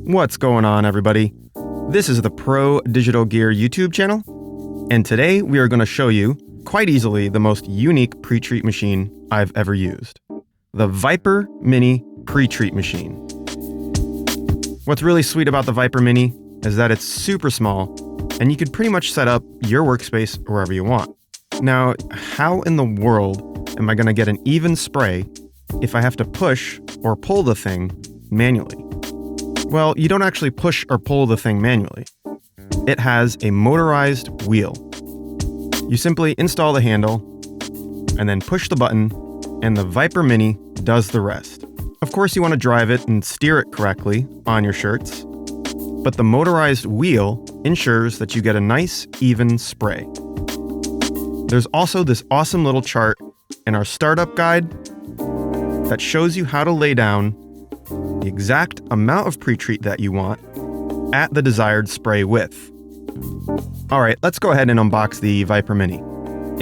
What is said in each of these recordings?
What's going on, everybody? This is the Pro Digital Gear YouTube channel, and today we are going to show you, quite easily, the most unique pre-treat machine I've ever used. The Viper Mini Pretreat Machine. What's really sweet about the Viper Mini is that it's super small, and you can pretty much set up your workspace wherever you want. Now, how in the world am I going to get an even spray if I have to push or pull the thing manually? Well, you don't actually push or pull the thing manually. It has a motorized wheel. You simply install the handle and then push the button, and the Viper Mini does the rest. Of course, you want to drive it and steer it correctly on your shirts, but the motorized wheel ensures that you get a nice, even spray. There's also this awesome little chart in our startup guide that shows you how to lay down the exact amount of pre-treat that you want at the desired spray width. All right, let's go ahead and unbox the Viper Mini.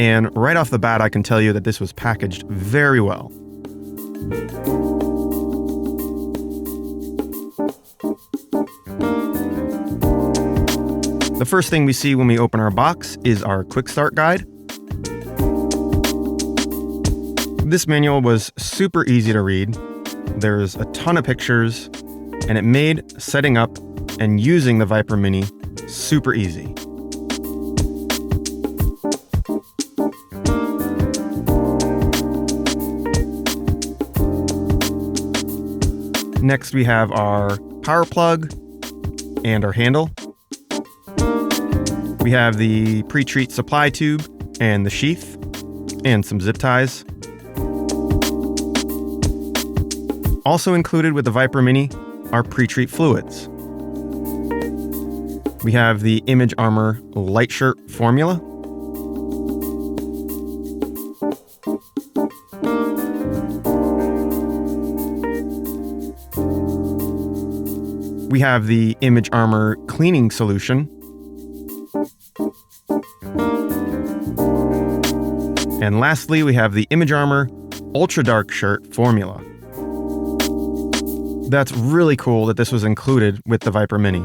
And right off the bat, I can tell you that this was packaged very well. The first thing we see when we open our box is our quick start guide. This manual was super easy to read. There's a ton of pictures, and it made setting up and using the Viper Mini super easy. Next, we have our power plug and our handle. We have the pre-treat supply tube and the sheath and some zip ties. Also included with the Viper Mini are pre-treat fluids. We have the Image Armor Light Shirt formula. We have the Image Armor cleaning solution. And lastly, we have the Image Armor Ultra Dark Shirt formula. That's really cool that this was included with the Viper Mini.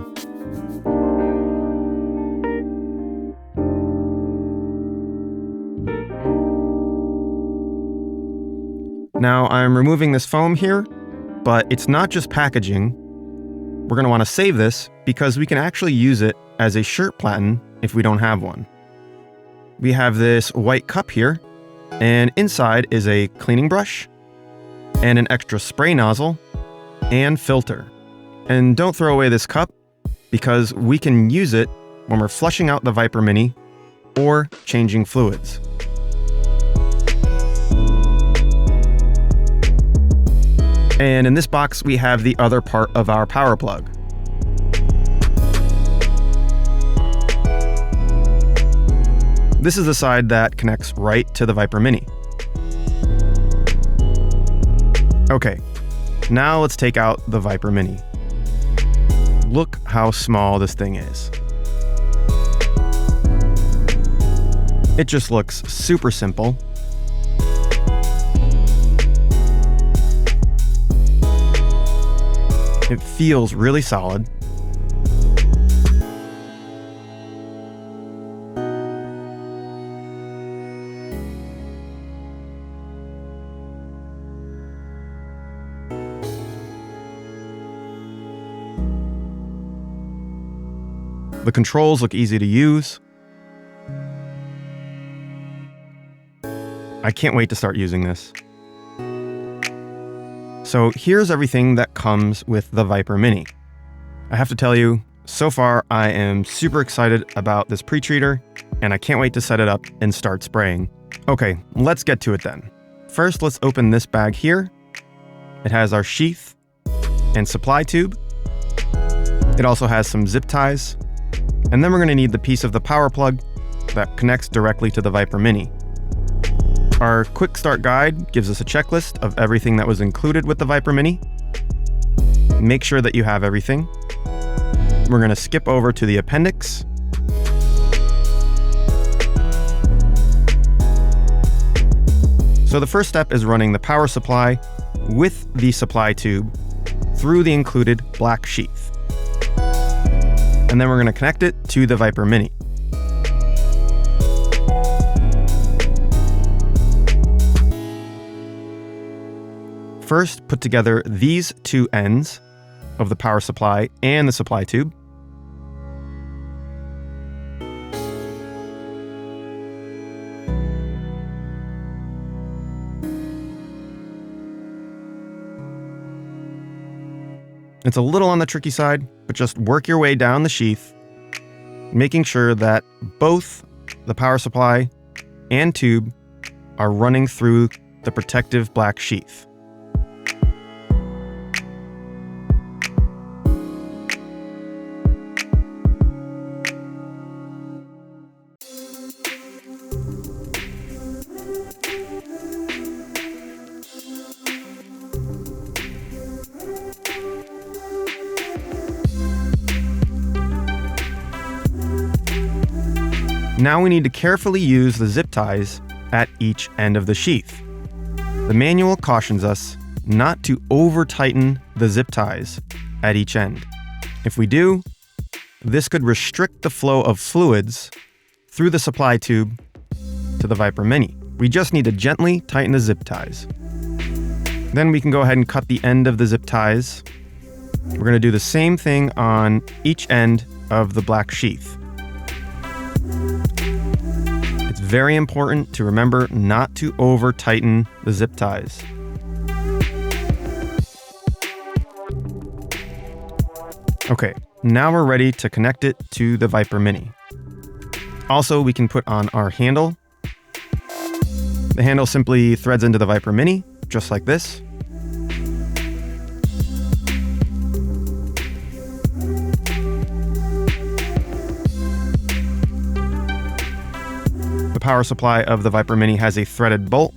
Now, I'm removing this foam here, but it's not just packaging. We're going to want to save this because we can actually use it as a shirt platen if we don't have one. We have this white cup here, and inside is a cleaning brush and an extra spray nozzle and filter. And don't throw away this cup because we can use it when we're flushing out the Viper Mini or changing fluids. And in this box, we have the other part of our power plug. This is the side that connects right to the Viper Mini. Okay, now let's take out the Viper Mini. Look how small this thing is. It just looks super simple. It feels really solid. The controls look easy to use. I can't wait to start using this. So here's everything that comes with the Viper Mini. I have to tell you, so far I am super excited about this pre-treater, and I can't wait to set it up and start spraying. Okay, let's get to it then. First, let's open this bag here. It has our sheath and supply tube. It also has some zip ties. And then we're going to need the piece of the power plug that connects directly to the Viper Mini. Our quick start guide gives us a checklist of everything that was included with the Viper Mini. Make sure that you have everything. We're going to skip over to the appendix. So the first step is running the power supply with the supply tube through the included black sheath. And then we're going to connect it to the Viper Mini. First, put together these two ends of the power supply and the supply tube. It's a little on the tricky side, but just work your way down the sheath, making sure that both the power supply and tube are running through the protective black sheath. Now we need to carefully use the zip ties at each end of the sheath. The manual cautions us not to over-tighten the zip ties at each end. If we do, this could restrict the flow of fluids through the supply tube to the Viper Mini. We just need to gently tighten the zip ties. Then we can go ahead and cut the end of the zip ties. We're going to do the same thing on each end of the black sheath. It's very important to remember not to over-tighten the zip ties. Okay, now we're ready to connect it to the Viper Mini. Also, we can put on our handle. The handle simply threads into the Viper Mini, just like this. The power supply of the Viper Mini has a threaded bolt.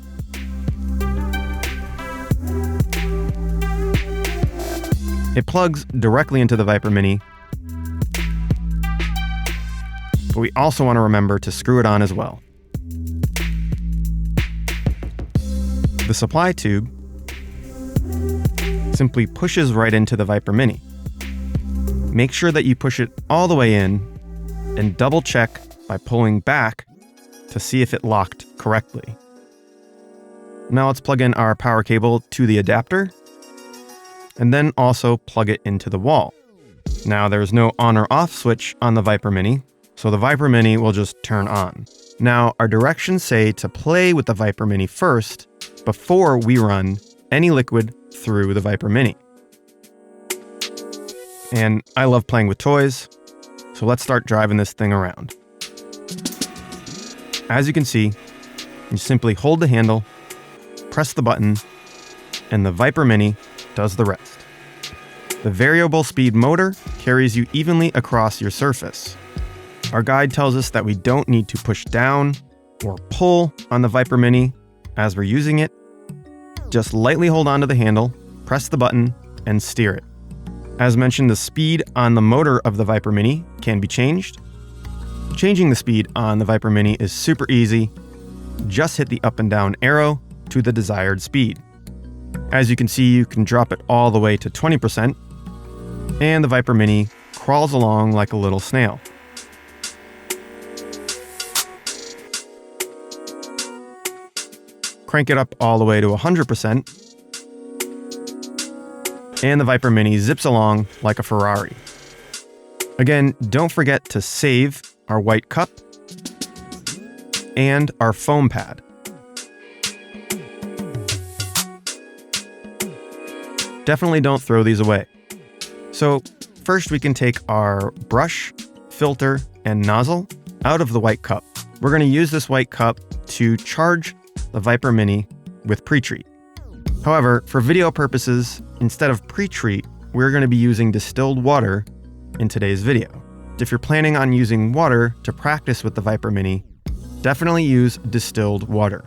It plugs directly into the Viper Mini, but we also want to remember to screw it on as well. The supply tube simply pushes right into the Viper Mini. Make sure that you push it all the way in and double check by pulling back to see if it locked correctly. Now let's plug in our power cable to the adapter and then also plug it into the wall. Now there's no on or off switch on the Viper Mini, so the Viper Mini will just turn on. Now our directions say to play with the Viper Mini first before we run any liquid through the Viper Mini. And I love playing with toys, so let's start driving this thing around. As you can see, you simply hold the handle, press the button, and the Viper Mini does the rest. The variable speed motor carries you evenly across your surface. Our guide tells us that we don't need to push down or pull on the Viper Mini as we're using it. Just lightly hold onto the handle, press the button, and steer it. As mentioned, the speed on the motor of the Viper Mini can be changed. Changing the speed on the Viper Mini is super easy. Just hit the up and down arrow to the desired speed. As you can see, you can drop it all the way to 20%, and the Viper Mini crawls along like a little snail. Crank it up all the way to 100%, and the Viper Mini zips along like a Ferrari. Again, don't forget to save our white cup and our foam pad. Definitely don't throw these away. So first we can take our brush, filter, and nozzle out of the white cup. We're going to use this white cup to charge the Viper Mini with pre-treat. However, for video purposes, instead of pre-treat, we're going to be using distilled water in today's video. If you're planning on using water to practice with the Viper Mini, definitely use distilled water.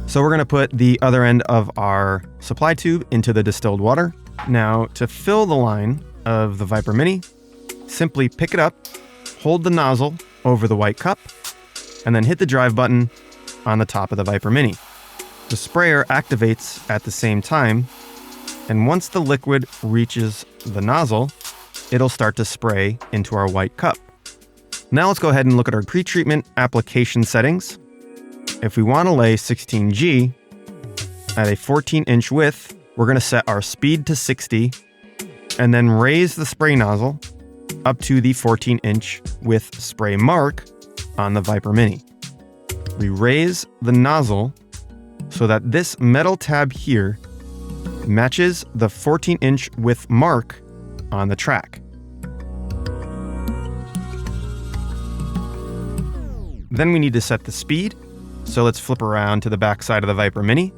So we're going to put the other end of our supply tube into the distilled water. Now, to fill the line of the Viper Mini, simply pick it up, hold the nozzle over the white cup, and then hit the drive button on the top of the Viper Mini. The sprayer activates at the same time, And once the liquid reaches the nozzle, it'll start to spray into our white cup. Now let's go ahead and look at our pretreatment application settings. If we want to lay 16G at a 14-inch width, we're going to set our speed to 60 and then raise the spray nozzle up to the 14-inch width spray mark on the Viper Mini. We raise the nozzle so that this metal tab here matches the 14-inch width mark on the track. Then we need to set the speed, so let's flip around to the back side of the Viper Mini.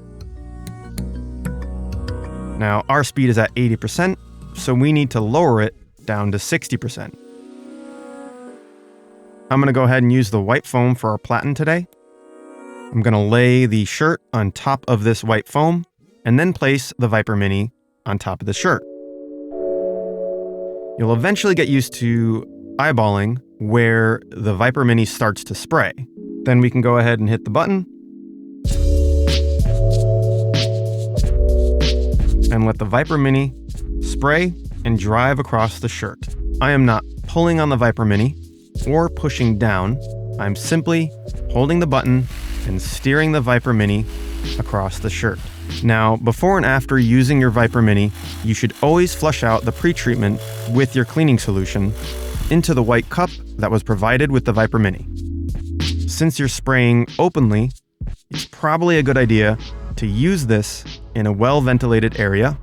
Now our speed is at 80%, so we need to lower it down to 60%. I'm going to go ahead and use the white foam for our platen today. I'm going to lay the shirt on top of this white foam and then place the Viper Mini on top of the shirt. You'll eventually get used to eyeballing where the Viper Mini starts to spray. Then we can go ahead and hit the button and let the Viper Mini spray and drive across the shirt. I am not pulling on the Viper Mini or pushing down. I'm simply holding the button and steering the Viper Mini across the shirt. Now, before and after using your Viper Mini, you should always flush out the pretreatment with your cleaning solution into the white cup that was provided with the Viper Mini. Since you're spraying openly, it's probably a good idea to use this in a well-ventilated area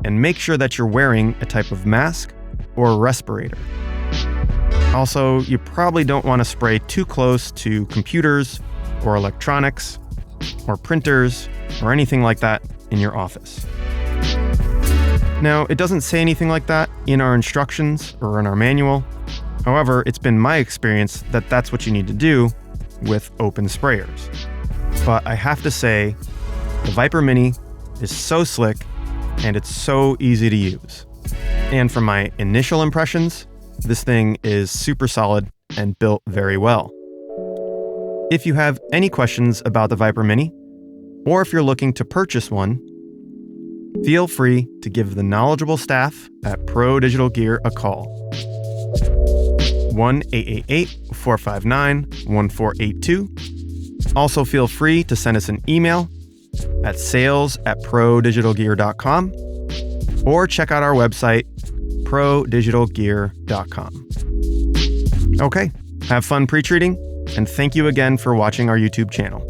and make sure that you're wearing a type of mask or respirator. Also, you probably don't want to spray too close to computers or electronics or printers or anything like that in your office. Now, it doesn't say anything like that in our instructions or in our manual. However, it's been my experience that that's what you need to do with open sprayers. But I have to say, the Viper Mini is so slick and it's so easy to use. And from my initial impressions, this thing is super solid and built very well. If you have any questions about the Viper Mini, or if you're looking to purchase one, feel free to give the knowledgeable staff at Pro Digital Gear a call. 1-888-459-1482. Also feel free to send us an email at sales@prodigitalgear.com or check out our website, prodigitalgear.com. Okay, have fun pre-treating, and thank you again for watching our YouTube channel.